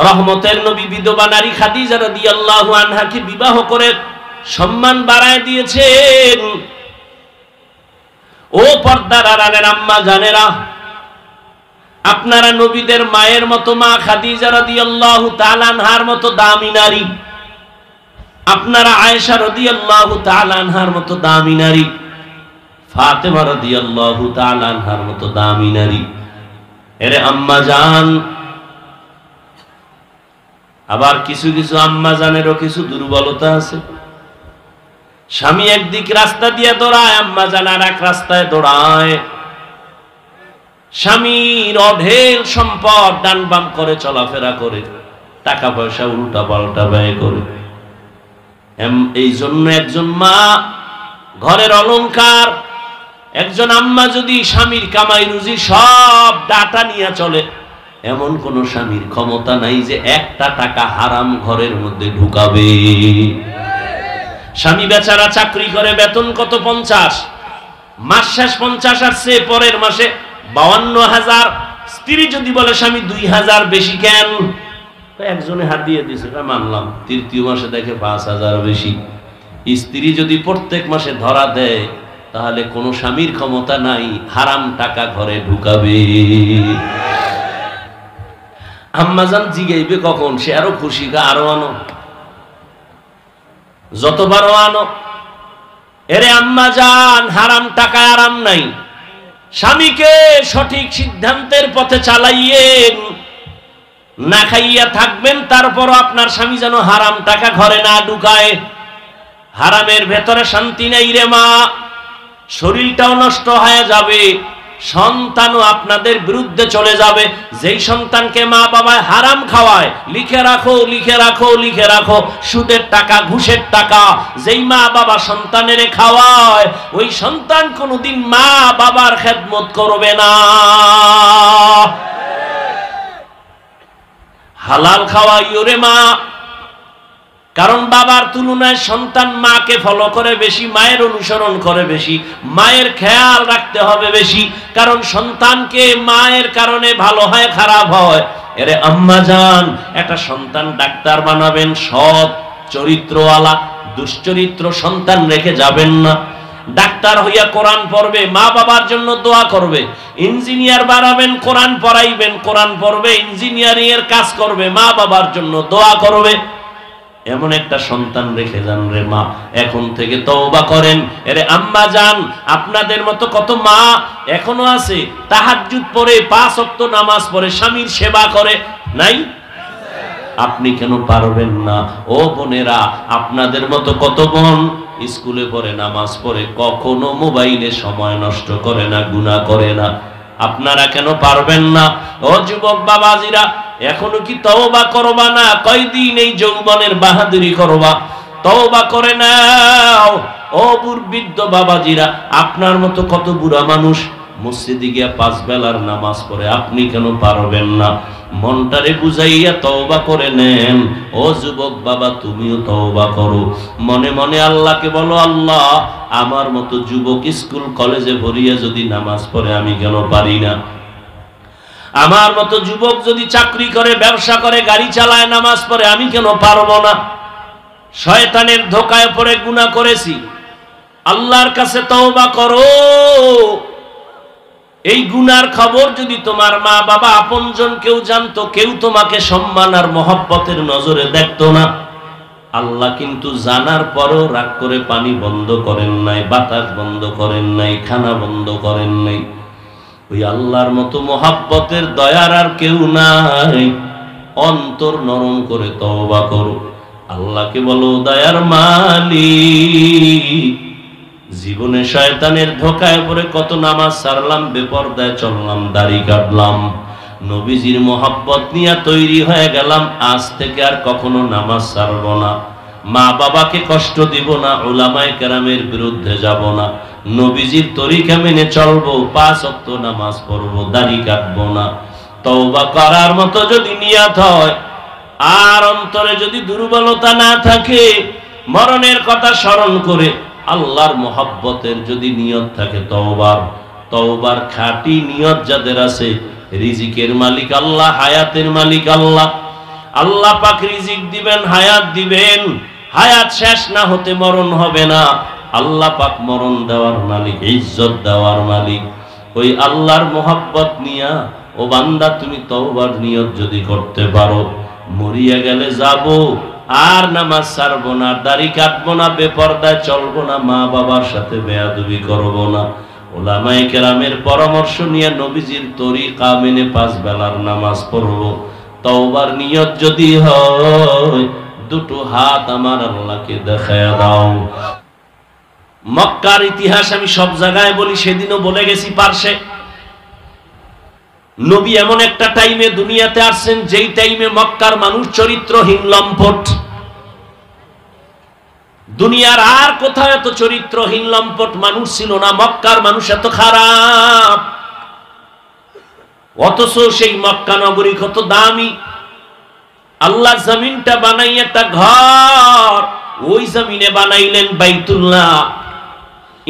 রহমতের নবী বিধবা নারী খাদিজা রাদিয়াল্লাহু আনহাকে বিবাহ করে সম্মান বাড়ায় দিয়েছেন। ও পর্দার আড়ালের আম্মা জানেরা, আপনারা নবীদের মায়ের মতো মা খাদিজা রাদিয়াল্লাহু তাআলা আনহার মতো দামি নারী, আপনারা আয়েশা রাদিয়াল্লাহু তাআলা আনহার মতো দামি নারী, ফাতেমা রাদিয়াল্লাহু তাআলা আনহার মতো দামি নারী। এরে আম্মা জান, আবার কিছু কিছু আম্মা জানেরও কিছু দুর্বলতা আছে। স্বামী একদিক রাস্তা দিয়ে দৌড়ায়, আম্মা জান আর এক রাস্তায় দৌড়ায়। স্বামীর অঢেল সম্পদ ডান বাম করে চলাফেরা করে, টাকা পয়সা উল্টা পাল্টা ব্যয় করে। এই জন্য একজন মা ঘরের অলংকার, একজন আম্মা যদি স্বামীর কামাই রুজি সব ডাটা নিয়ে চলে, এমন কোন স্বামীর ক্ষমতা নাই যে একটা টাকা হারাম ঘরের মধ্যে ঢুকাবে। স্বামী বেচারা চাকরি করে, বেতন কত 50, মাস শেষ 50 আসছে, পরের মাসে 52,000। স্ত্রী যদি বলে স্বামী 2,000 বেশি কেন, একজনে হাত দিয়ে দিছে, মানলাম। তৃতীয় মাসে দেখে 5,000 বেশি। স্ত্রী যদি প্রত্যেক মাসে ধরা দেয়, তাহলে কোন স্বামীর ক্ষমতা নাই হারাম টাকা ঘরে ঢুকাবে। আম্মাজান জিগাইবে কখন, সে আরো খুশি, আরো আনো, যতবারও আনো। এরে আম্মাজান, হারাম টাকায় আরাম নাই। স্বামীকে সঠিক সিদ্ধান্তের পথে চালাইয়েন, না খাইয়া থাকবেন, তারপরও আপনার স্বামী যেন হারাম টাকা ঘরে না ঢুকায়। হারামের ভেতরে শান্তি নেই রে মা, শরীরটাও নষ্ট হয়ে যাবে, সন্তানও আপনাদের বিরুদ্ধে চলে যাবে। যেই সন্তানকে মা বাবায় হারাম খাওয়ায়, লিখে রাখো লিখে রাখো লিখে রাখো, সুদের টাকা ঘুষের টাকা যেই মা বাবা সন্তানের খাওয়ায়, ওই সন্তান কোনোদিন মা বাবার খেদমত করবে না। হালাল খাওয়াইও রে মা, কারণ বাবার তুলনায় সন্তান মাকে ফলো করে বেশি, মায়ের অনুসরণ করে বেশি, মায়ের খেয়াল রাখতে হবে বেশি, কারণ সন্তানকে মায়ের কারণে ভালো হয় খারাপ হয়। এরে আম্মা জান, একটা সন্তান ডাক্তার বানাবেন, সৎ চরিত্রওয়ালা, দুশ্চরিত্র সন্তান রেখে যাবেন না। ডাক্তার হইয়া কোরআন পড়বে, মা বাবার জন্য দোয়া করবে। ইঞ্জিনিয়ার বানাবেন, কোরআন পড়াইবেন, কোরআন পড়বে, ইঞ্জিনিয়ারিং এর কাজ করবে, মা বাবার জন্য দোয়া করবে। এমন একটা সন্তান রেখে যান রে মা, এখন থেকে তওবা করেন। এরে আম্মা জান, আপনাদের মতো কত মা এখনো আছে তাহাজ্জুদ পড়ে, 5 ওয়াক্ত নামাজ পড়ে, স্বামীর সেবা করে, নাই? আপনি কেন পারবেন না? ও বোনেরা, আপনাদের মতো কত বোন স্কুলে পড়ে, নামাজ পড়ে, কখনো মোবাইলে সময় নষ্ট করে না, গুনাহ করে না। আপনারা কেন পারবেন না? ও যুবক বাবাজিরা, এখনো কি তওবা করবা না? কয়দিন এই যৌবনের বাহাদুরি করবা? তওবা করে নাও। ও বৃদ্ধ বাবাজিরা, আপনার মতো কত বুড়া মানুষ মসজিদে গিয়া 5 বেলার নামাজ পড়ে, আপনি কেন পারবেন না? মনটারে বুঝাইয়া তওবা করে নেন। ও যুবক বাবা, তুমিও তওবা করো, মনে মনে আল্লাহকে বলো, আল্লাহ, আমার মতো যুবক স্কুল কলেজে ভরিয়া যদি নামাজ পড়ে, আমি কেন পারি না? আমার মতো যুবক যদি চাকরি করে, ব্যবসা করে, গাড়ি চালায়, নামাজ পড়ে, আমি কেন পারবো না? শয়তানের ধোকায় পড়ে গুনাহ করেছি, আল্লাহর কাছে তওবা করো। এই গুনার খবর যদি তোমার মা বাবা আপনজন কেউ জানতো, কেউ তোমাকে সম্মান আর মহব্বতের নজরে দেখতো না। আল্লাহ কিন্তু জানার পরও রাগ করে পানি বন্ধ করেন নাই, বাতাস বন্ধ করেন নাই, খানা বন্ধ করেন নাই। ওই আল্লাহর মতো মহব্বতের দয়ার আর কেউ নাই। অন্তর নরম করে তওবা করো, আল্লাহকে বলো, দয়ার মালিক, জীবনে শয়তানের ধোকায় পড়ে কত নামাজ ছাড়লাম, বেপরদায় চললাম, দাড়ি কাটলাম, নবীজির মহব্বত নিয়ে তৈরি হয়ে গেলাম, আজ থেকে আর কখনো নামাজ ছাড়ব না, মা বাবাকে কষ্ট দিব না, উলামায়ে কেরামের বিরুদ্ধে যাব না, নবীজির তরিকা মেনে চলবো, 5 ওয়াক্ত নামাজ পড়বো, দাড়ি কাটবো না। তওবা করার মতো যদি নিয়ত হয়, আর অন্তরে যদি দুর্বলতা না থাকে, মরণের কথা স্মরণ করে আল্লাহর মহব্বতের যদি নিয়ত থাকে, তওবার খাঁটি নিয়ত যাদের আছে, রিজিকের মালিক আল্লাহ, হায়াতের মালিক আল্লাহ, আল্লাহ পাক রিজিক দিবেন, হায়াত দিবেন, হায়াত শেষ না হতে মরণ হবে না। আল্লাহ পাক মরণ দেওয়ার মালিক, ইজ্জত দেওয়ার মালিক। ওই আল্লাহর মোহাব্বত নিয়া ও বান্দা তুমি তওবার নিয়ত যদি করতে পারো, মরিয়া গেলে যাব আর নামাজ ছাড়বো না, দাড়ি কাটবো না, বেপরদায় চলবো না, মা বাবার সাথে বেয়াদবি করবো না, ওলামায়ে কেরামের পরামর্শ নিয়ে নবীজির তরিকা মেনে 5 বেলার নামাজ পড়বো। তওবার নিয়ত যদি হয়, দুটো হাত আমার আল্লাহকে দেখায়া দাও। মক্কার ইতিহাস আমি সব জায়গায় বলি, সেদিনও বলে গেছি পারসে। নবী এমন একটা টাইমে দুনিয়াতে আসছেন, যেই টাইমে মক্কার মানুষ চরিত্রহীন, লম্পট। দুনিয়ার আর কোথাও এত চরিত্রহীন লম্পট মানুষ ছিল না, মক্কার মানুষ এত খারাপ। অথচ সেই মক্কা নগরী কত দামি। আল্লাহ জমিনটা বানাই একটা ঘর, ওই জমিনে বানাইলেন বাইতুল্লাহ।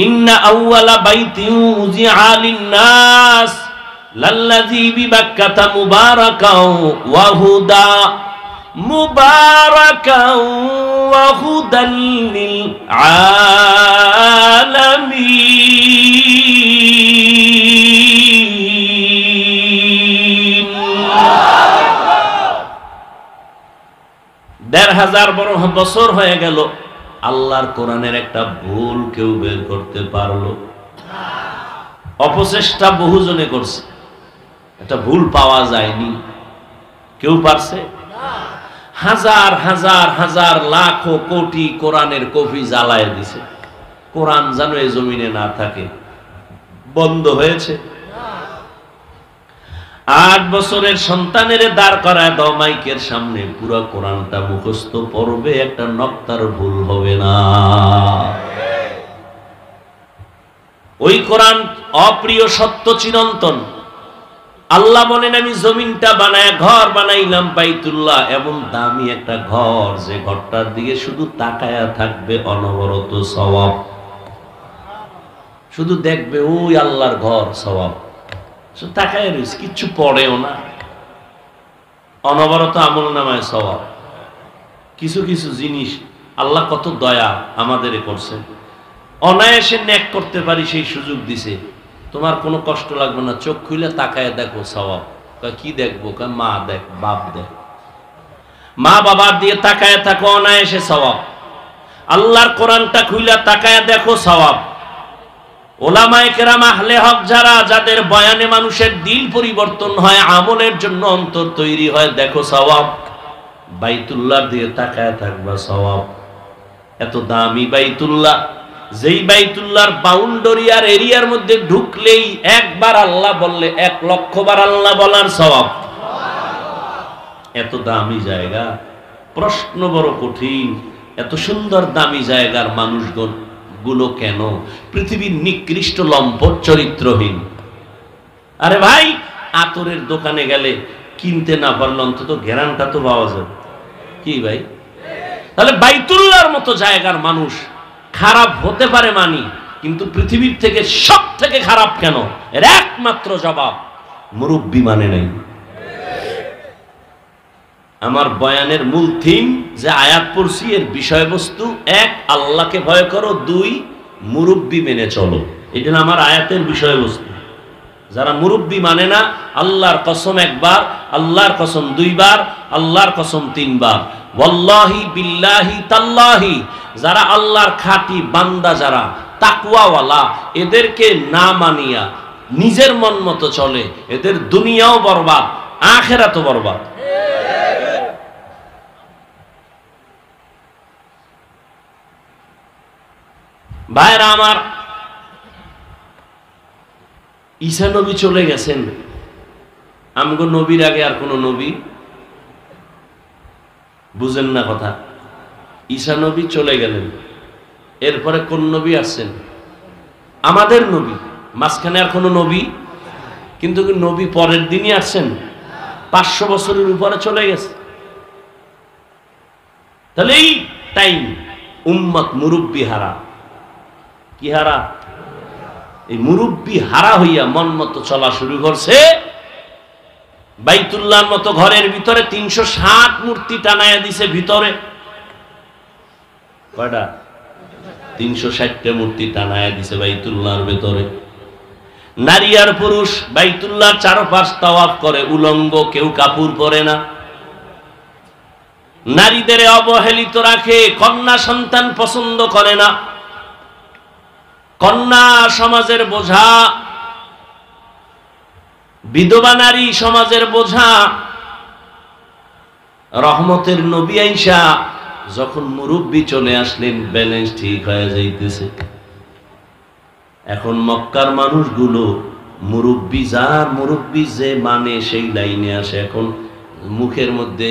ইন্না আউওয়ালা বাইতিন উযিআ লিন-নাস লাল্লাযী বিবাক্কাতা মুবারাকাও ওয়া হুদা, মুবারাকাও ওয়া হুদাল লিল আলামিন। 1500 বছর হয়ে গেল, আল্লাহর কোরআনের একটা ভুল কেউ বের করতে পারলো? অপচেষ্টা বহুজনে করছে, একটা ভুল পাওয়া যায়নি। কেউ পারছে? হাজার হাজার হাজার লাখ কোটি কোরআনের কপি জ্বালায় দিছে। কোরআন যেন এই জমিনে না থাকে, বন্ধ হয়েছে। 8 বছরের সন্তানের দাঁড় করায় দাও মাইকের সামনে, পুরো কোরআনটা মুখস্থ পড়বে, একটা নক্তার ভুল হবে না। ওই কোরআন অপ্রিয় সত্য চিরন্তন। আল্লাহ বলেন আমি জমিনটা বানায় ঘর বানাইলাম বাইতুল্লাহ, এমন দামি একটা ঘর যে ঘরটার দিকে শুধু তাকায়া থাকবে অনবরত সওয়াব। শুধু দেখবে ওই আল্লাহর ঘর, সওয়াব। শুধু তাকায় রয়েছে, কিচ্ছু পড়েও না, অনবরত আমল নামায় সওয়াব। কিছু কিছু জিনিস আল্লাহ কত দয়া আমাদের করছেন, অনায়াসে নেক করতে পারি সেই সুযোগ দিছে। তোমার কোনো কষ্ট লাগবে না, চোখ খুলে তাকায় দেখো সওয়াব। কি দেখবো? মা দেখ, বাপ দেখ, মা বাবার দিয়ে তাকায় থাকো, অনায়াসে সওয়াব। আল্লাহর কোরআনটা খুইলা তাকায় দেখো, সওয়াব। ওলামায়ে কেরাম আহলে হক যারা, যাদের বয়ানে মানুষের দিল পরিবর্তন হয়, আমলের জন্য অন্তর তৈরি হয়, দেখো সওয়াব। বাইতুল্লাহ দিয়ে তাকায় থাকবা, সওয়াব। এত দামি বাইতুল্লাহ, যেই বাইতুল্লাহর বাউন্ডারি আর এরিয়ার মধ্যে ঢুকলেই একবার আল্লাহ বললে 1 লক্ষ বার আল্লাহ বলার সওয়াব। এত দামি জায়গা, প্রশ্ন বড় কঠিন, এত সুন্দর দামি জায়গার মানুষগণ গুলো কেন পৃথিবীর নিকৃষ্ট লম্পট চরিত্রহীন? আরে ভাই, আতরের দোকানে গেলে কিনতে না পারলে অন্তত ঘেরানটা তো পাওয়া যাবে, কি ভাই? তাহলে বাইতুল্লাহর মতো জায়গার মানুষ খারাপ হতে পারে মানি, কিন্তু পৃথিবীর থেকে সব থেকে খারাপ কেন? এর একমাত্র জবাব, মুরব্বি মানে নাই। আমার বয়ানের মূল থিম যে আয়াত পড়ছি, এর বিষয়বস্তু 1 আল্লাহকে ভয় করো, 2 মুরব্বি মেনে চলো। এটা আমার আয়াতের বিষয়বস্তু। যারা মুরব্বি মানে না, আল্লাহর কসম 1 বার, আল্লাহর কসম 2 বার, আল্লাহর কসম 3 বার, ওয়াল্লাহি বিল্লাহি তাল্লাহি, যারা আল্লাহর খাঁটি বান্দা, যারা তাকওয়াওয়ালা, এদেরকে না মানিয়া নিজের মন মতো চলে, এদের দুনিয়াও বরবাদ, আখিরাতও বরবাদ। ভাইরা আমার, ঈসা নবী চলে গেছেন, আমগো নবীর আগে আর কোন নবী? বুঝেন না কথা? ঈসা নবী চলে গেলেন, এরপরে কোন নবী আসছেন? আমাদের নবী। মাঝখানে আর কোন নবী? কিন্তু নবী পরের দিনই আসছেন, 500 বছরের উপরে চলে গেছে। তাহলে এই টাইম উম্মত মুরব্বি হারা। কি হারা? এই মুরব্বি হারা হইয়া মন মতো চলা শুরু করছে। বাইতুল্লাহর মতো ঘরের ভিতরে 360 মূর্তি টানায়া দিছে ভিতরে। কয়টা? 360টা মূর্তি টানায়া দিছে বাইতুল্লাহর ভিতরে। নারী আর পুরুষ বাইতুল্লাহর চারপাশ তাওয়াফ করে উলঙ্গ, কেউ কাপড় পরে না। নারীদের অবহেলিত রাখে, কন্যা সন্তান পছন্দ করে না। কন্যা সমাজের বোঝা, বিধবা নারী সমাজের বোঝা। রহমতের নবী আইসা যখন মুরব্বী চলে আসলেন, ব্যালেন্স ঠিক হয়ে যাইতেছে। এখন মক্কার মানুষগুলো মুরব্বী যে মানে সেই লাইনে আসে। এখন মুখের মধ্যে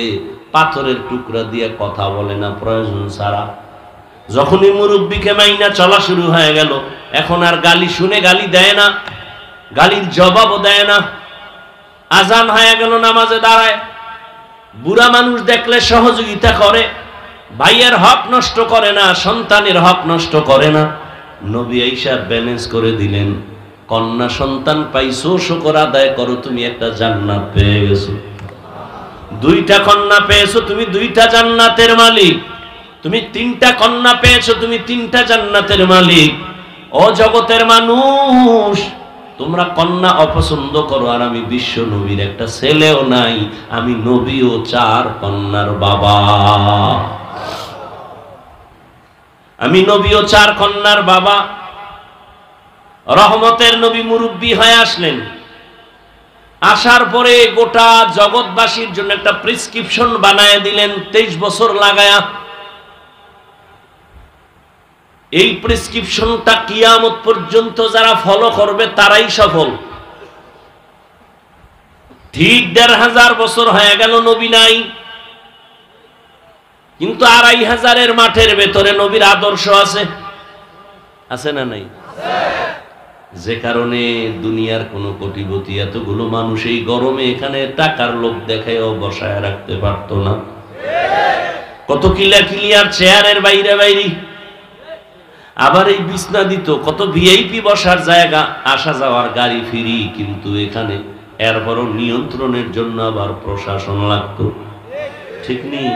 পাথরের টুকরা দিয়ে কথা বলে না প্রয়োজন ছাড়া। যখনই মুরব্বীকে মাইনা চলা শুরু হয়ে গেল, এখন আর গালি শুনে গালি দেয় না, গালির জবাবও দেয় না। আজান হয়ে গেল, নামাজে দাঁড়ায়, বুড়া মানুষ দেখলে সহযোগিতা করে, ভাইয়ের হক নষ্ট করে না, সন্তানের হক নষ্ট করে না। নবী আইসা ব্যালেন্স করে দিলেন। কন্যা সন্তান পাইছো, শুকর আদায় করো, তুমি একটা জান্নাত পেয়ে গেছো। দুইটা কন্যা পেয়েছো, তুমি দুইটা জান্নাতের মালিক। তুমি তিনটা কন্যা পেয়েছো, তুমি তিনটা জান্নাতের মালিক। ও জগতের মানুষ, তোমরা কন্যা অপছন্দ করো, আর আমি বিশ্ব নবীর একটা ছেলেও নাই, আমি নবীও 4 কন্যার বাবা। আমি নবীও 4 কন্যার বাবা। রহমতের নবী মুরব্বী হয়ে আসলেন। আসার পরে গোটা জগৎবাসীর জন্য একটা প্রেসক্রিপশন বানায় দিলেন 23 বছর লাগায়া। এই প্রেসক্রিপশনটা কিয়ামত পর্যন্ত যারা ফলো করবে তারাই সফল। ঠিক 1500 বছর হয়ে গেল নবী নাই, কিন্তু 2500 মাঠের ভেতরে নবীর আদর্শ আছে। আছে না নাই? যে কারণে দুনিয়ার কোন কোটিপতি এতগুলো মানুষ এই গরমে এখানে টাকার লোভ দেখায়ও বসায় রাখতে পারতো না। কত কিলিয়ার চেয়ারের বাইরে বাইরে, আবার এই বিছনা দিত, কত ভিআইপি বসার জায়গা, আসা যাওয়ার গাড়ি ফ্রি, কিন্তু এখানে এরপরও নিয়ন্ত্রণের জন্য আবার প্রশাসন লাগতো। ঠিক নেই?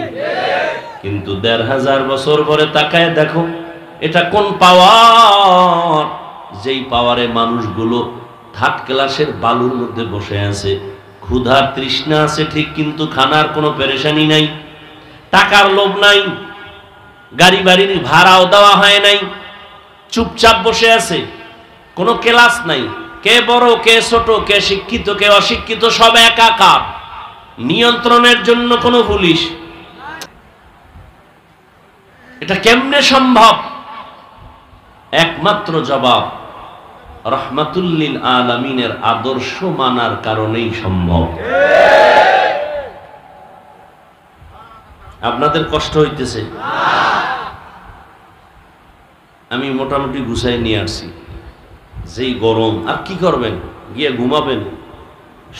কিন্তু 1500 বছর পরে তাকায় দেখো, এটা কোন পাওয়ার, যেই পাওয়ারে মানুষগুলো 3rd ক্লাসের বালুর মধ্যে বসে আছে। ক্ষুধার তৃষ্ণা আছে ঠিক, কিন্তু খানার কোনো পেরেশানি নাই, টাকার লোভ নাই, গাড়ি বাড়ির ভাড়াও দেওয়া হয় নাই, চুপচাপ বসে আছে, কোনো ক্লাস নাই, কে বড় কে ছোট, কে শিক্ষিত কে অশিক্ষিত, সব একাকার। নিয়ন্ত্রণের জন্য কোনো পুলিশ। এটা কেমনে সম্ভব? একমাত্র জবাব রাহমাতুল লিল আলামিনের আদর্শ মানার কারণেই সম্ভব। আপনাদের কষ্ট হইতেছে? আমি মোটামুটি গুছাই নিয়ে আসছি। যেই গরম, আর কি করবেন, গিয়ে ঘুমাবেন,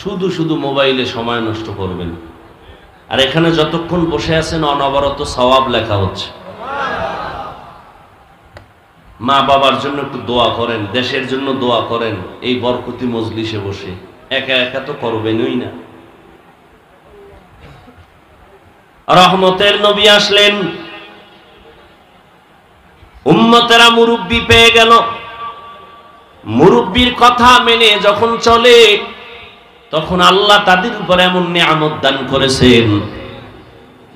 শুধু শুধু মোবাইলে সময় নষ্ট করবেন। আর এখানে যতক্ষণ বসে আছেন অনবরত সওয়াব লেখা হচ্ছে। মা বাবার জন্য একটু দোয়া করেন, দেশের জন্য দোয়া করেন। এই বরকতি মজলিসে বসে একা একা তো করবেনই না। রহমতের নবী আসলেন, উম্মতেরা মুরব্বী পেয়ে গেল। মুরব্বীর কথা মেনে যখন চলে, তখন আল্লাহ তাদের উপর এমন নিয়ামত দান করেছেন।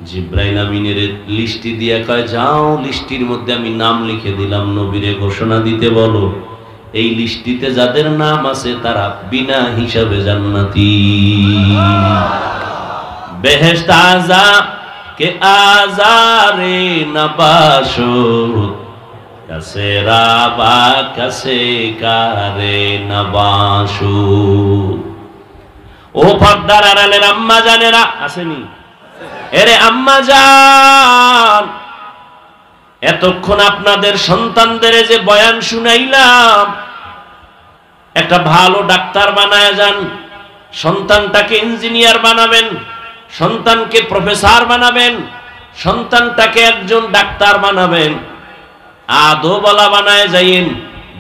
জিব্রাইল আমিনের লিস্টি দিয়ে কয়, যাও লিস্টির মধ্যে আমি নাম লিখে দিলাম, নবীরে ঘোষণা দিতে বলো, এই লিস্টিতে যাদের নাম আছে তারা বিনা হিসাবে জান্নাতি। বেহেশত আযা কে আজারে নবাশুত, কাসে রাবা কাসে কারে নবাশুত। ও পর্দার আড়ালের আম্মা জানেরা, আসেনি? এরে আম্মা জান, এতক্ষণ আপনাদের সন্তানদের যে বয়ান শুনাইলাম, একটা ভালো ডাক্তার বানায় যান, সন্তানটাকে ইঞ্জিনিয়ার বানাবেন, সন্তানকে প্রফেসর বানাবেন, সন্তানটাকে একজন ডাক্তার বানাবেন। আদবওয়ালা বানায় যাইন,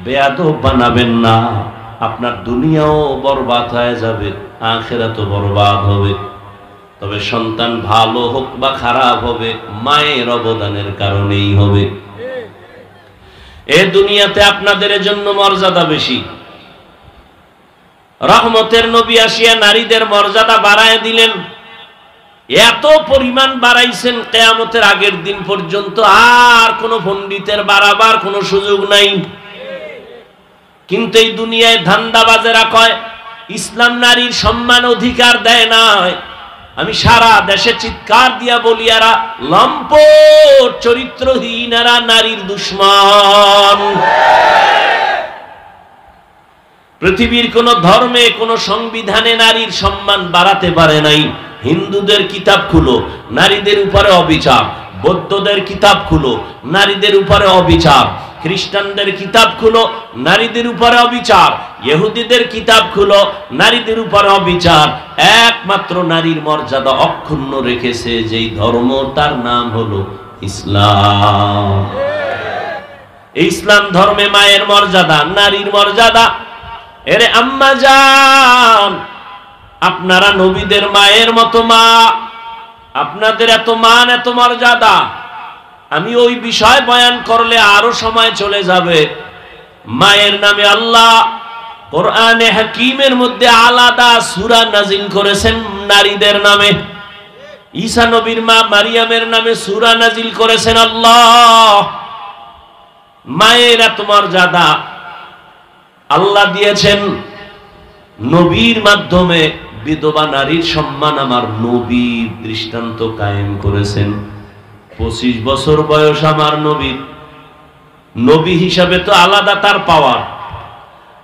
বেয়াদব বানাবেন না। আপনার দুনিয়াও বরবাদ হয়ে যাবে, আখিরাতও বরবাদ হবে। তবে সন্তান ভালো হোক বা খারাপ হবে মায়ের অবদানের কারণেই হবে। এ দুনিয়াতে আপনাদের জন্য মর্যাদা বেশি। রহমতের নবী আসিয়া নারীদের মর্যাদা বাড়ায় দিলেন, এত পরিমাণ বাড়াইছেন কিয়ামতের আগের দিন পর্যন্ত আর কোন পণ্ডিতের বাড়াবার কোনো সুযোগ নাই। কিন্তু এই দুনিয়ায় ধান্দাবাজেরা কয় ইসলাম নারীর সম্মান অধিকার দেয় না। আমি সারা দেশে চিৎকার দিয়া বলি, এরা লম্পট চরিত্রহীন, এরা নারীর দুশমন। পৃথিবীর কোন ধর্মে কোন সংবিধানে নারীর সম্মান বাড়াতে পারে নাই। হিন্দুদের কিতাব খুলো, নারীদের উপরে অবিচার। বৌদ্ধদের কিতাব খুলো, নারীদের উপরে অবিচার। খ্রিস্টানদের কিতাব খুলো, নারীদের উপরে অবিচার। ইহুদিদের কিতাব খুলো, নারীদের উপরে অবিচার। একমাত্র নারীর মর্যাদা অক্ষুণ্ণ রেখেছে যেই ধর্ম, তার নাম হলো ইসলাম। এই ইসলাম ধর্মে মায়ের মর্যাদা, নারীর মর্যাদা। এরে আম্মা জান, আপনারা নবীদের মায়ের মতো মা, আপনাদের এত মান, এত মর্যাদা। আমি ওই বিষয় বয়ান করলে আরো সময় চলে যাবে। মায়ের নামে আল্লাহ কোরআনে হাকিমের মধ্যে আলাদা সূরা নাজিল করেছেন নারীদের নামে। ঈসা নবীর মা মারিয়ামের নামে সূরা নাজিল করেছেন আল্লাহ। মায়ের এত মর্যাদা আল্লাহ দিয়েছেন। নবীর মাধ্যমে বিধবা নারীর সম্মান আমার নবী দৃষ্টান্ত কায়েম করেছেন। 25 বছর বয়স আমার নবীর, নবী হিসাবে তো আলাদা তার পাওয়ার।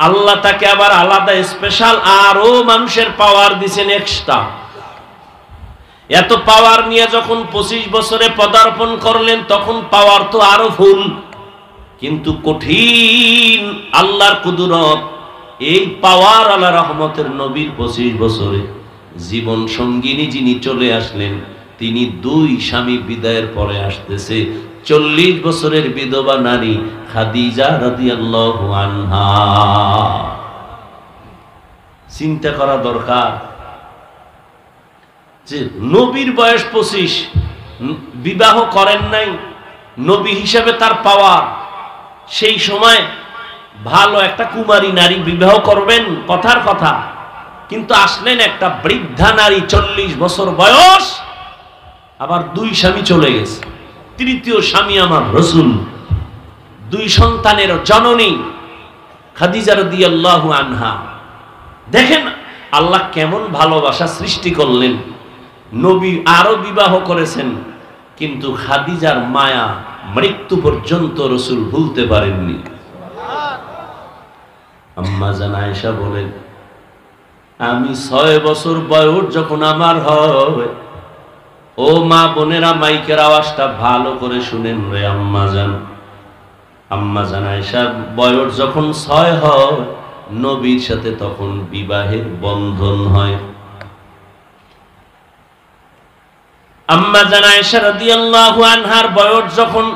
আল্লাহ তাকে আবার আলাদা স্পেশাল আরো মানুষের পাওয়ার দিয়েছেন এক্সট্রা। এত পাওয়ার নিয়ে যখন 25 বছরে পদার্পণ করলেন তখন পাওয়ার তো আরো ফুল। কিন্তু কঠিন আল্লাহর কুদরত, এই পাওয়ার আল্লাহ রহমতের নবীর 25 বছরে জীবন সঙ্গিনী যিনি চলে আসলেন, তিনি 2 স্বামী বিদায়ের পরে আসতেছে 40 বছরের বিধবা নারী খাদিজা রাদিয়াল্লাহু আনহা। চিন্তা করা দরকার যে নবীর বয়স 25, বিবাহ করেন নাই, নবী হিসাবে তার পাওয়ার। সেই সময় ভালো একটা কুমারী নারী বিবাহ করবেন, কথার কথা। কিন্তু আসলেন একটা বৃদ্ধা নারী, 40 বছর বয়স, আবার 2 স্বামী চলে গেছে। তৃতীয় স্বামী আমার রাসূল, 2 সন্তানের জননী খাদিজা রাদিয়াল্লাহু আনহা। দেখেন আল্লাহ কেমন ভালোবাসা সৃষ্টি করলেন। নবী আরো বিবাহ করেছেন, কিন্তু খাদিজার মায়া মৃত্যু পর্যন্ত রাসূল ভুলতে পারেননি। আম্মা জান আয়েশা বলেন, আমি 6 বছর বয়স যখন আমার হয়, ও মা বোনেরা মাইকের আওয়াজটা ভালো করে শুনেন রে আম্মা জান। আম্মা জান আয়েশার বয়স যখন 6 হয়, নবীর সাথে তখন বিবাহের বন্ধন হয়। আম্মা জান আয়েশা রাদিয়াল্লাহু আনহার বয়স যখন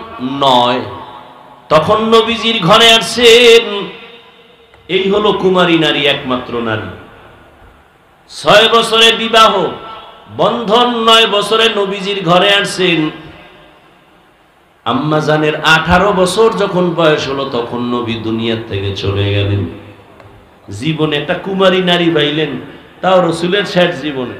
9, তখন নবীজির ঘরে আসেন। এই হলো কুমারী নারী, একমাত্র নারী। 6 বছরে বিবাহ বন্ধন, 9 বছরে নবীজির ঘরে আসেন। আম্মা জানের 18 বছর যখন বয়স হলো তখন নবী দুনিয়ার থেকে চলে গেলেন। জীবনে একটা কুমারী নারী পাইলেন, তাও রাসূলের শেষ জীবনে।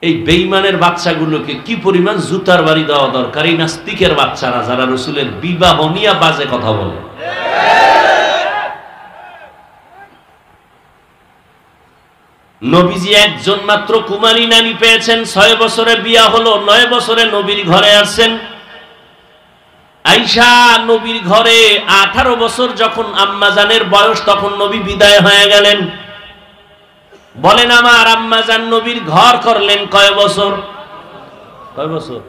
এই বেঈমানের বাচ্চাগুলোকে কি পরিমাণ জুতার বাড়ি দেওয়া দরকার, এই নাস্তিকের বাচ্চারা যারা রাসূলের বিবাহ নিয়ে বাজে কথা বলে। নবীজি একজন মাত্র কুমারী নারী পেয়েছেন, 6 বছরে বিয়া হলো, 9 বছরে নবীর ঘরে আসছেন। আয়েশা নবীর ঘরে 18 বছর যখন আম্মা জানের বয়স, তখন নবী বিদায় হয়ে গেলেন। বলেন আমার আম্মা জান নবীর ঘর করলেন কয় বছর? কয় বছর?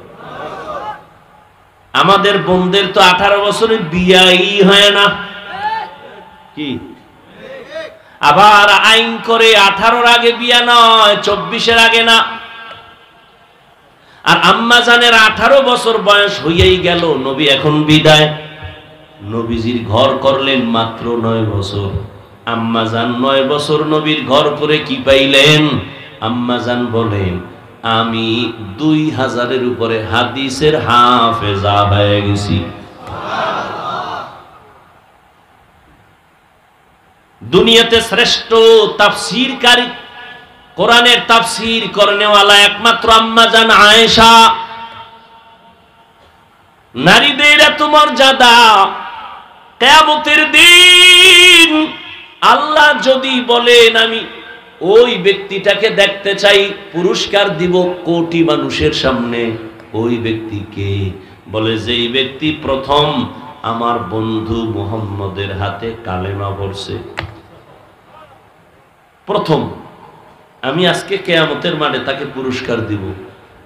আমাদের বোনদের তো 18 বছরে বিয়াই হয় না, কি আবার আইন করে 18-র আগে বিয়া নয়, 24-এর আগে না। আর আম্মা জানের 18 বছর বয়স হইয়াই গেল, নবী এখন বিদায়। নবীজির ঘর করলেন মাত্র 9 বছর। আম্মাজান 9 বছর নবীর ঘর করে কি পাইলেন? আম্মাজান বলেন, আমি 2000-এর উপরে হাদিসের হাফেজা হয়ে গেছি। দুনিয়াতে শ্রেষ্ঠ তাফসীরকারী, কোরআনের তাফসীর করনেওয়ালা একমাত্র আম্মাজান আয়েশা। নারীদের এত মর্যাদা, কিয়ামতের দিন আল্লাহ যদি বলেন আমি ওই ব্যক্তিটাকে দেখতে চাই, পুরস্কার দিব কোটি মানুষের সামনে। ওই ব্যক্তিকে বলে যেই ব্যক্তি প্রথম আমার বন্ধু মুহাম্মদের হাতে কালেমা পড়ছে, প্রথম আমি আজকে কিয়ামতের মাঠে তাকে পুরস্কার দিব।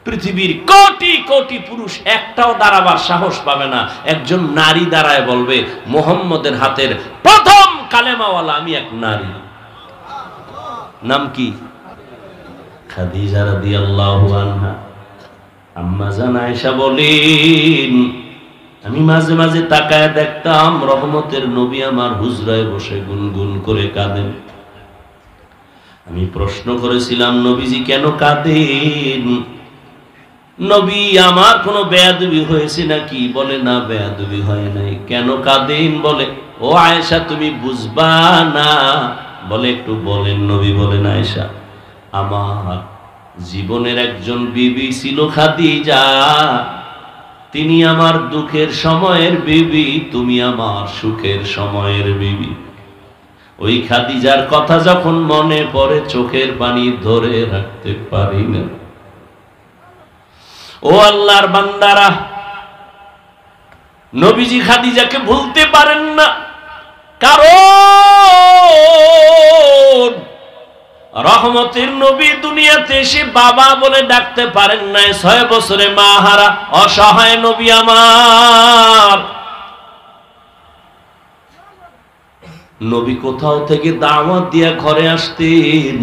পৃথিবীর কোটি কোটি পুরুষ একটাও দাঁড়াবার সাহস পাবে না, একজন নারী দাঁড়ায় বলবে মুহাম্মদের হাতের প্রথম কালেমাওয়ালা আমি এক নারী। নাম কি? খাদিজা রাদিয়াল্লাহু আনহা। আম্মা জান আয়েশা বলেন, আমি মাঝে মাঝে তাকায় দেখতাম রহমতের নবী আমার হুজরায় বসে গুনগুন করে কাঁদেন। আমি প্রশ্ন করেছিলাম, নবীজি কেন কাঁদেন? নবী আমার কোনো বেয়াদবি হয়েছে নাকি? বলে না, বেয়াদবি হয় নাই। কেন কাঁদেন? বলে ও আয়েশা তুমি বুঝবা না। বলে একটু বলেন। নবী বলেন, আয়েশা আমার জীবনের একজন বিবি ছিল খাদিজা, তিনি আমার দুঃখের সময়ের বিবি, তুমি আমার সুখের সময়ের বিবি। ওই খাদিজার কথা যখন মনে পড়ে চোখের পানি ধরে রাখতে পারি না। ও আল্লাহর বান্দারা, নবীজি খাদিজাকে ভুলতে পারেন না, কারণ রহমতের নবী দুনিয়াতে এসে বাবা বলে ডাকতে পারেন নাই। 6 বছরে মা হারা অসহায় নবী আমার। নবী কোথাও থেকে দাওয়াত দিয়া ঘরে আসতেন,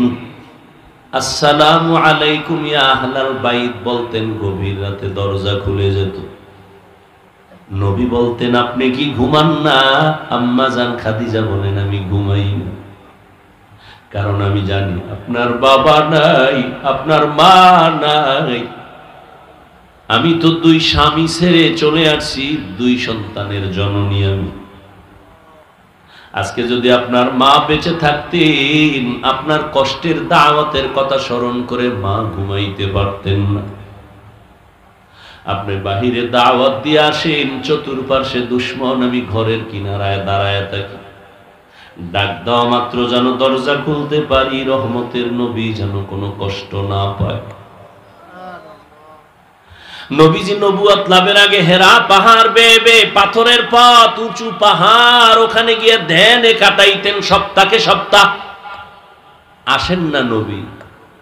আসসালামু আলাইকুম ইয়া আহলাল বাইত বলতেন, গভীর রাতে দরজা খুলে যেত। নবী বলতেন আপনি কি ঘুমান না? আম্মা জান খাদিজা বলেন আমি ঘুমাই না, কারণ আমি জানি আপনার বাবা নাই, আপনার মা নাই। আমি তো 2 স্বামী ছেড়ে চলে আসছি, 2 সন্তানের জননী আমি। আজকে যদি আপনার মা বেঁচে থাকতেন, আপনার কষ্টের দাওয়াতের কথা স্মরণ করে মা ঘুমাইতে পারতেন না। আপনি বাহিরে দাওয়াত দিয়ে আসেন, চতুর্পার্শ্বে দুশমন, আমি ঘরের কিনারায় দাঁড়ায় থাকি, ডাক দেওয়া মাত্র যেন দরজা খুলতে পারি, রহমতের নবী যেন কোনো কষ্ট না পায়। নবীজি নবুয়ত লাভের আগে হেরা পাহাড় বেয়ে বেয়ে, পাথরের পথ, উঁচু পাহাড়, ওখানে গিয়ে ধ্যানে কাটাইতেন সপ্তাহে সপ্তাহ। আসেন না নবী,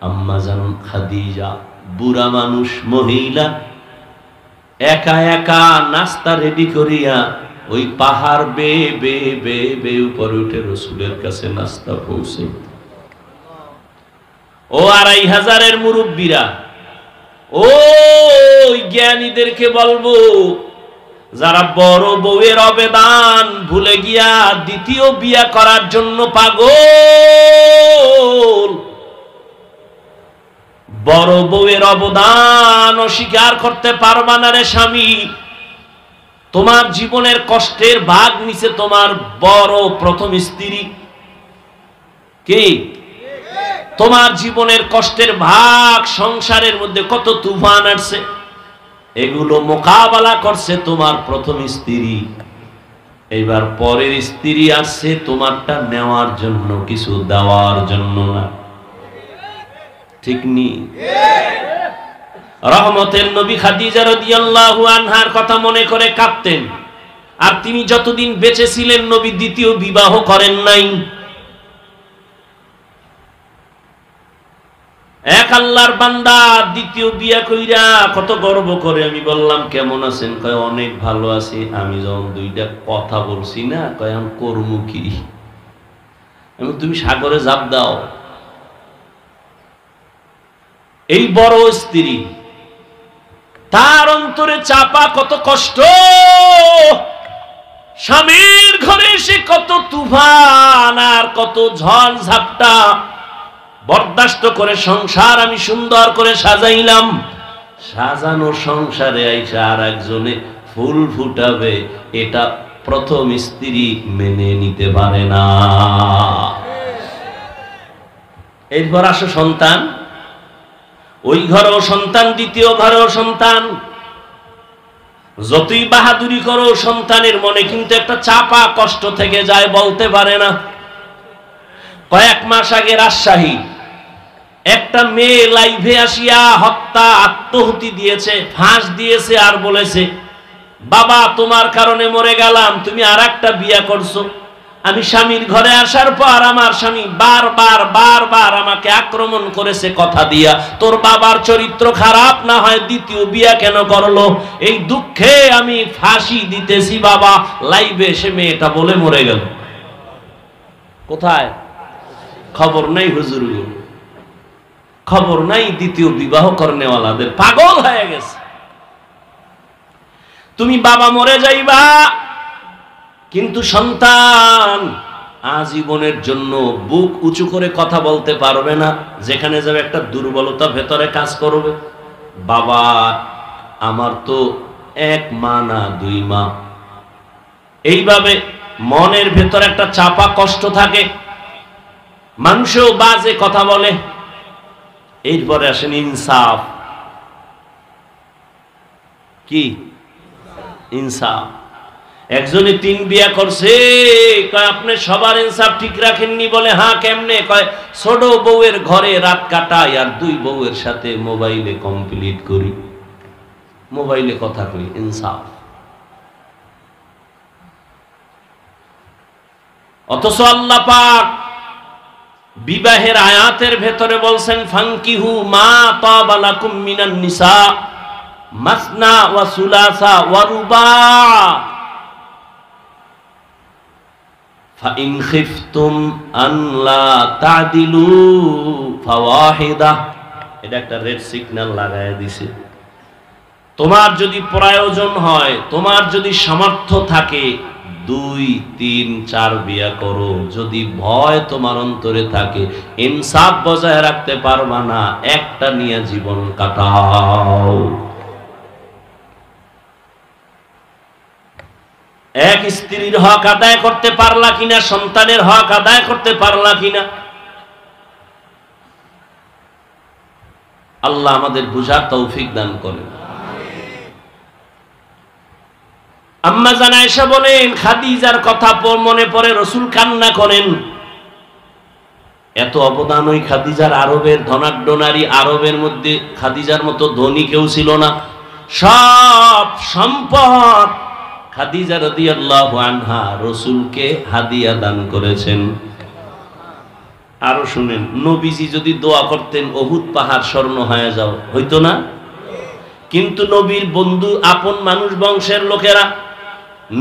আম্মা জান খাদিজা বুড়া মানুষ মহিলা একা একা নাস্তা রেডি করিয়া ওই পাহাড় বেয়ে বেয়ে বেয়ে বেয়ে উপরে উঠে রসুলের কাছে নাস্তা পৌঁছে। ও 2500-এর মুরব্বীরা, ওই জ্ঞানীদেরকে বলবো, যারা বড় বউয়ের অবদান ভুলে গিয়া দ্বিতীয় বিয়া করার জন্য পাগল, বড় বউয়ের অবদান অস্বীকার করতে পারবা না রে স্বামী। তোমার জীবনের কষ্টের ভাগ নিছে তোমার বড় প্রথম স্ত্রী। কি তোমার জীবনের কষ্টের ভাগ, সংসারের মধ্যে কত তুফান আসছে, এগুলো মোকাবেলা করছে তোমার প্রথম স্ত্রী। এবার পরের স্ত্রী আসছে তোমারটা নেওয়ার জন্য, কিছু দেওয়ার জন্য না। ঠিক নি? রহমতের নবী খাদিজা রাদিয়াল্লাহু আনহার কথা মনে করে কাঁদতেন। আর তিনি যতদিন বেঁচে ছিলেন নবী দ্বিতীয় বিবাহ করেন নাই। এক আল্লাহর বান্দা দ্বিতীয় বিয়া কইরা কত গর্ব করে। আমি বললাম কেমন আছেন? কয় অনেক ভালো আছি। আমি যখন 2টা কথা বলছি না, কয় আমি করমু কি? আমি তুমি সাগরে ঝাঁপ দাও। এই বড় স্ত্রী, তার অন্তরে চাপা কত কষ্ট, স্বামীর ঘরে এসে কত তুফান আর কত ঝড় ঝাপটা বরদাস্ত করে সংসার আমি সুন্দর করে সাজাইলাম। সাজানো সংসারে আইসা আর একজনে ফুল ফুটাবে, এটা প্রথম স্ত্রী মেনে নিতে পারে না। এরপর আসো সন্তান, ওই ঘরেও সন্তান, দ্বিতীয় ঘরেও সন্তান। যতই বাহাদুরি করো সন্তানের মনে কিন্তু একটা চাপা কষ্ট থেকে যায়, বলতে পারে না। কয়েক মাস আগে রাজশাহী একটা মেয়ে লাইভে আসিয়া আত্মহতি দিয়েছে, ফাঁস দিয়েছে আর বলেছে, বাবা তোমার কারণে মরে গেলাম, তুমি আর একটা বিয়ে করছো। আমি স্বামীর ঘরে আসার পর আমার স্বামী বারবার আমাকে আক্রমণ করেছে কথা দিয়া, তোর বাবার চরিত্র খারাপ না হয় দ্বিতীয় বিয়ে কেন করলো, এই দুঃখে আমি ফাঁসি দিতেছি বাবা। লাইভে এসে মেয়েটা বলে মরে গেল। কোথায়? খবর নাই হুজুর, খবর নাই দ্বিতীয় বিবাহ করনেওয়ালাদের। পাগল হয়ে গেছে। তুমি বাবা মরে যাইবা, কিন্তু সন্তান আজীবনের জন্য বুক উঁচু করে কথা বলতে পারবে না। যেখানে যাবে একটা দুর্বলতা ভেতরে কাজ করবে। বাবা আমার তো এক মা না দুই মা, এইভাবে মনের ভেতরে একটা চাপা কষ্ট থাকে। মানুষও বাজে কথা বলে। এরপরে আসেন ইনসাফ। কি ইনসাফ? একজনে 3 বিয়া করছে, কয় আপনি সবার ইনসাফ ঠিক রাখেননি। বলে হ্যাঁ কেমনে? কয় ছোট বউয়ের ঘরে রাত কাটাই আর 2 বউয়ের সাথে মোবাইলে কমপ্লিট করি, মোবাইলে কথা কই। ইনসাফ। অথচ আল্লাহ পাক বিবাহের আয়াতের ভেতরে বলছেন, ফাঙ্কিহু মা তাবা লাকুম মিনান নিসা মাসনা ওয়া সুলাসা ওয়া রুবা ফাইন খিফতুম আন লা তা'দিলু ফাওয়াহিদা। এটা একটা রেড সিগন্যাল লাগায় দিছে। তোমার যদি প্রয়োজন হয়, তোমার যদি সামর্থ্য থাকে, 2, 3, 4 বিয়া করো। যদি ভয় তোমার অন্তরে থাকে, ইনসাফ বজায় রাখতে পারবা না, একটা নিয়ে জীবন কাটাও। এক স্ত্রীর হক আদায় করতে পারলা কিনা, সন্তানের হক আদায় করতে পারলা কিনা, আল্লাহ আমাদের বুঝার তৌফিক দান করেন। আম্মা জান আয়েশা বলেন, খাদিজার কথা মনে পড়ে রাসূল কান্না করেন। এত অবদান ওই খাদিজার। আরবের ধনাঢ্য নারী, আরবের মধ্যে খাদিজার মতো ধনী কেউ ছিল না। সব সম্পদ খাদিজা রাদিয়াল্লাহু আনহা রাসূলকে হাদিয়া দান করেছেন। আরো শুনেন, নবীজি যদি দোয়া করতেন উহুদ পাহাড় স্বর্ণ হয়ে যাও, হইতো না? কিন্তু নবীর বন্ধু, আপন মানুষ, বংশের লোকেরা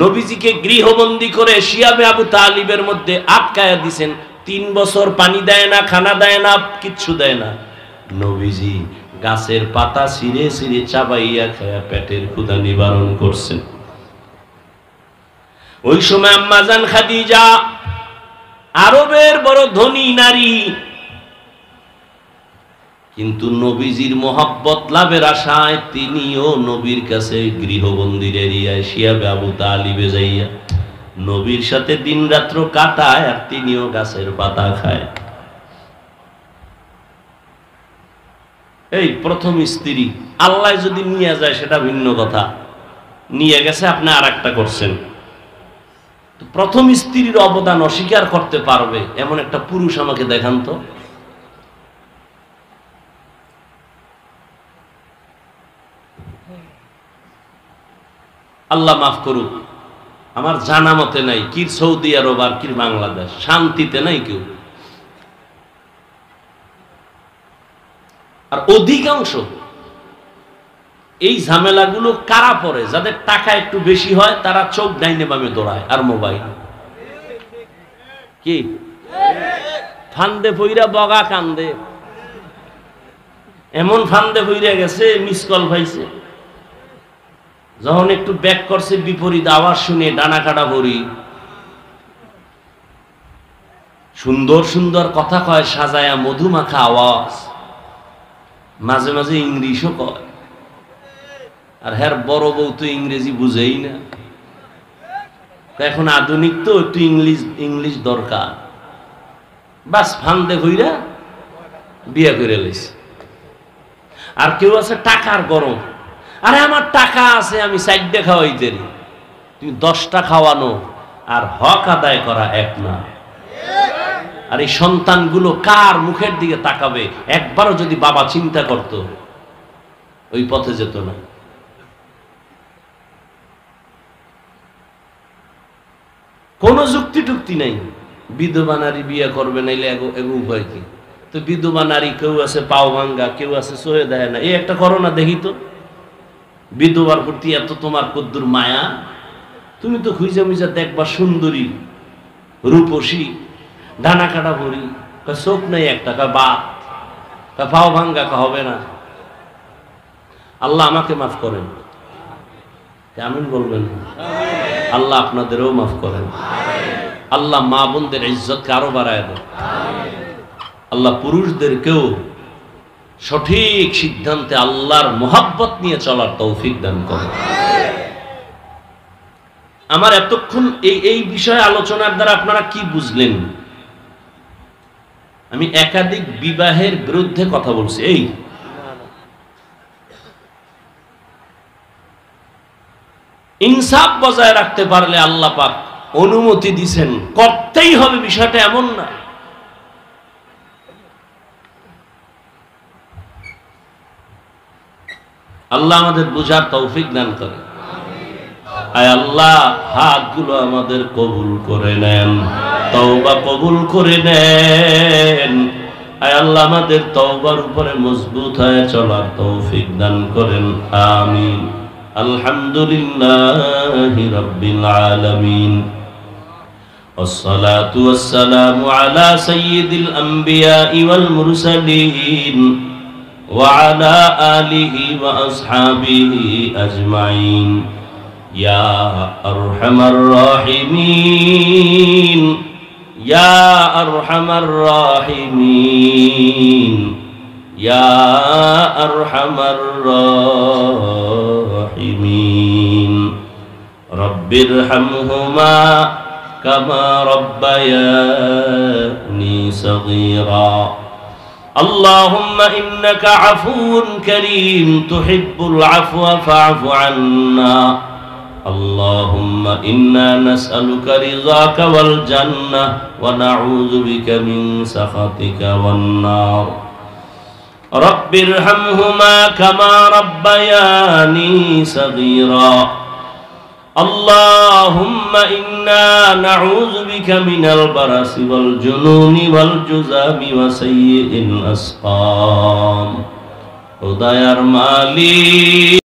নবীজিকে গৃহবন্দী করে শিয়াবে আবু তালিবের মধ্যে আটকায়া দিছেন। 3 বছর পানি দেয় না, খানা দেয় না, কিচ্ছু দেয় না। নবীজি গাছের পাতা ছিঁড়ে ছিঁড়ে চাবাইয়া খায়া পেটের ক্ষুধা নিবারণ করছেন। ওই সময় আম্মা জান খাদিজা আরবের বড় ধনী নারী, কিন্তু নবীজির মোহাব্বত লাভের আশায় তিনিও নবীর কাছে গৃহবন্দির এরিয়ায় শিয়াবে আবু তালিবে যাইয়া নবীর সাথে দিন রাত্র কাটায়, আর তিনিও গাছের পাতা খায়। এই প্রথম স্ত্রী। আল্লাহ যদি নিয়ে যায় সেটা ভিন্ন কথা, নিয়ে গেছে, আপনি আর একটা করছেন। প্রথম স্ত্রীর অবদান অস্বীকার করতে পারবে এমন একটা পুরুষ আমাকে দেখান তো। আল্লাহ মাফ করুক, আমার জানা মতে নাই। কি সৌদি আরব আর কি বাংলাদেশ, শান্তিতে নাই কেউ। আর অধিকাংশ এই ঝামেলাগুলো কারা পড়ে? যাদের টাকা একটু বেশি হয়, তারা চোখ ডাইনে বামে দৌড়ায় আর মোবাইল। কি ফান্দে পইরা বগা কান্দে, এমন ফান্দে পইরা গেছে, মিস কল পাইছে। যখন একটু ব্যাক করছে বিপরীত আওয়াজ শুনে ডানা কাটা ভরি, সুন্দর সুন্দর কথা কয় সাজায়া মধুমাখা আওয়াজ, মাঝে মাঝে ইংলিশও কয়। আর হ্যার বড় বউ তো ইংরেজি বুঝেই না, এখন আধুনিক তো একটু ইংলিশ দরকার, বাস ফান্দে হইরা বিয়া করে লইছে। আর কেউ আছে টাকার গরম, আরে আমার টাকা আছে আমি 4টা খাওয়াইতে, তুমি 10টা খাওয়ানো আর হক আদায় করা এক না। আর এই সন্তানগুলো কার মুখের দিকে তাকাবে, একবারও যদি বাবা চিন্তা করত ওই পথে যেত না। কোন যুক্তি টুক্তি নাই, বিধবা নারী বিয়ে করবে নাইলে এগো উপায় কি? তো বিধবা নারী কেউ আছে পাও ভাঙ্গা, কেউ আছে সহে দেয় না, এই একটা করো না দেখি তো, বিধবার প্রতি এত তোমার কদ্দুর মায়া, তুমি তো খুঁজা মুজা দেখবা সুন্দরী রূপসী ডানা কাটা ভরি, চোখ নেই একটা, বাত পাও ভাঙ্গা হবে না। আল্লাহ আমাকে মাফ করেন, আমিন বলবেন? আল্লাহ আপনাদেরও মাফ করেন। আল্লাহ মা বোনদের ইজ্জতকে আরো বাড়ায় দেন। আল্লাহ পুরুষদেরকেও সঠিক সিদ্ধান্তে আল্লাহর মোহাব্বত নিয়ে চলার তৌফিক দান করেন। আমার এতক্ষণ এই বিষয়ে আলোচনার দ্বারা আপনারা কি বুঝলেন? আমি একাধিক বিবাহের বিরুদ্ধে কথা বলছি। এই ইনসাফ বজায় রাখতে পারলে আল্লাহ পাক অনুমতি দিবেন, করতেই হবে, বিষয়টা এমন না। আল্লাহ আমাদের বুঝার তৌফিক দান করে। আয় আল্লাহ, হাতগুলো আমাদের কবুল করে নেন, তওবা কবুল করে নেন। আয় আল্লাহ, আমাদের তওবার উপরে মজবুত হয়ে চলার তৌফিক দান করেন। আমিন। আলহামদুলিল্লাহি রাব্বিল আলামিন, والصلاة والسلام على سيد الأنبياء والمرسلين وعلى آله وأصحابه أجمعين يا أرحم الراحمين يا أرحم الراحمين يا أرحم الراحمين رب ارحمهما كما ربياني صغيرا اللهم إنك عفو كريم تحب العفو فاعف عنا اللهم إنا نسألك رضاك والجنة ونعوذ بك من سخطك والنار رب ارحمهما كما ربياني صغيرا اللهم إنا نعوذ بك من البرص والجنون والجذام وسيء الأسقام خدايار মালিক।